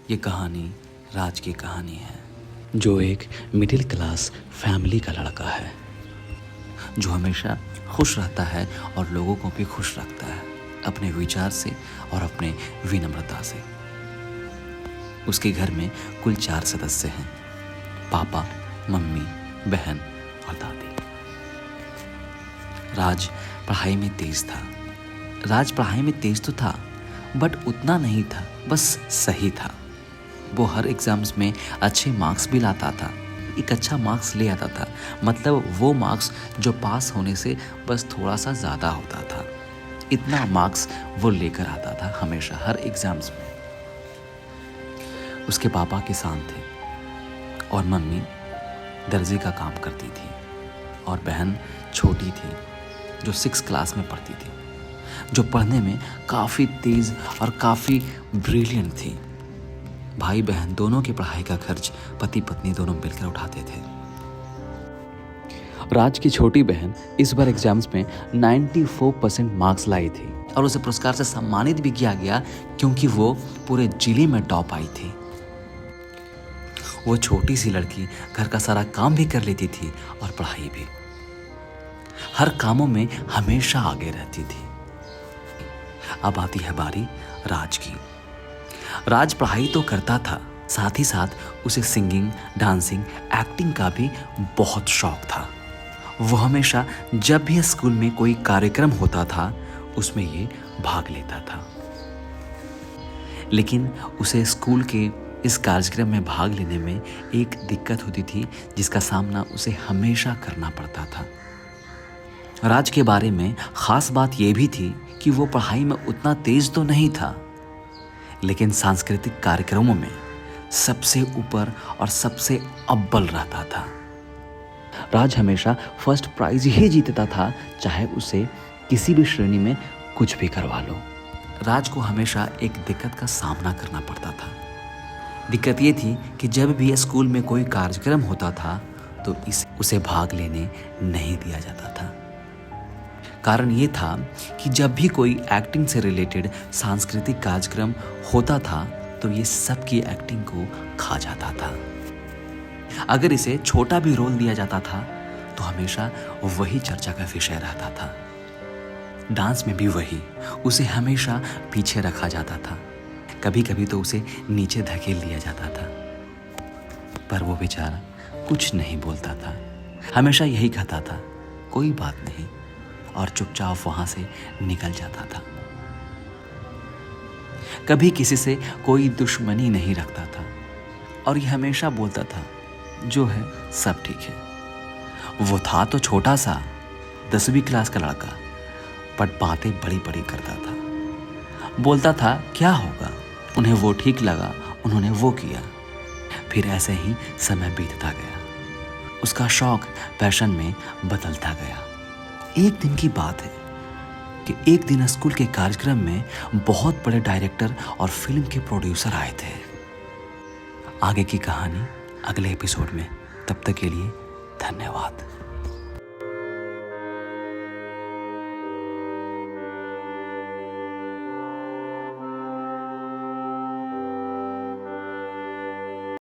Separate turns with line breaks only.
ये कहानी राज की कहानी है, जो एक मिडिल क्लास फैमिली का लड़का है, जो हमेशा खुश रहता है और लोगों को भी खुश रखता है अपने विचार से और अपने विनम्रता से। उसके घर में कुल 4 सदस्य हैं, पापा, मम्मी, बहन और दादी। राज पढ़ाई में तेज तो था, बट उतना नहीं था, बस सही था। वो हर एग्जाम्स में अच्छे मार्क्स भी लाता था, एक अच्छा मार्क्स ले आता था, मतलब वो मार्क्स जो पास होने से बस थोड़ा सा ज़्यादा होता था, इतना मार्क्स वो लेकर आता था हमेशा हर एग्जाम्स में। उसके पापा किसान थे और मम्मी दर्जी का काम करती थी और बहन छोटी थी जो 6 क्लास में पढ़ती थी, जो पढ़ने में काफ़ी तेज़ और काफ़ी ब्रिलियंट थी। भाई बहन दोनों की पढ़ाई का खर्च पति पत्नी दोनों मिलकर उठाते थे। राज की छोटी बहन इस बार एग्जाम्स में 94% मार्क्स लाई थी और उसे पुरस्कार से सम्मानित भी किया गया क्योंकि वो पूरे जिले में टॉप आई थी। वो छोटी सी लड़की घर का सारा काम भी कर लेती थी और पढ़ाई भी, हर कामों में हमेशा आगे रहती थी। अब आती है बारी राज की। राज पढ़ाई तो करता था, साथ ही साथ उसे सिंगिंग, डांसिंग, एक्टिंग का भी बहुत शौक था। वो हमेशा जब भी स्कूल में कोई कार्यक्रम होता था उसमें ये भाग लेता था। लेकिन उसे स्कूल के इस कार्यक्रम में भाग लेने में एक दिक्कत होती थी जिसका सामना उसे हमेशा करना पड़ता था। राज के बारे में खास बात यह भी थी कि वो पढ़ाई में उतना तेज तो नहीं था, लेकिन सांस्कृतिक कार्यक्रमों में सबसे ऊपर और सबसे अव्वल रहता था। राज हमेशा फर्स्ट प्राइज ही जीतता था, चाहे उसे किसी भी श्रेणी में कुछ भी करवा लो। राज को हमेशा एक दिक्कत का सामना करना पड़ता था। दिक्कत ये थी कि जब भी स्कूल में कोई कार्यक्रम होता था तो उसे भाग लेने नहीं दिया जाता था। कारण ये था कि जब भी कोई एक्टिंग से रिलेटेड सांस्कृतिक कार्यक्रम होता था तो ये सबकी एक्टिंग को खा जाता था। अगर इसे छोटा भी रोल दिया जाता था तो हमेशा वही चर्चा का विषय रहता था। डांस में भी वही, उसे हमेशा पीछे रखा जाता था, कभी कभी तो उसे नीचे धकेल दिया जाता था। पर वो बेचारा कुछ नहीं बोलता था, हमेशा यही कहता था कोई बात नहीं, और चुपचाप वहां से निकल जाता था। कभी किसी से कोई दुश्मनी नहीं रखता था और ये हमेशा बोलता था जो है सब ठीक है। वो था तो छोटा सा 10वीं क्लास का लड़का, बट बातें बड़ी बड़ी करता था। बोलता था क्या होगा, उन्हें वो ठीक लगा, उन्होंने वो किया। फिर ऐसे ही समय बीतता गया, उसका शौक पैशन में बदलता गया। एक दिन की बात है कि एक दिन स्कूल के कार्यक्रम में बहुत बड़े डायरेक्टर और फिल्म के प्रोड्यूसर आए थे। आगे की कहानी अगले एपिसोड में, तब तक के लिए धन्यवाद।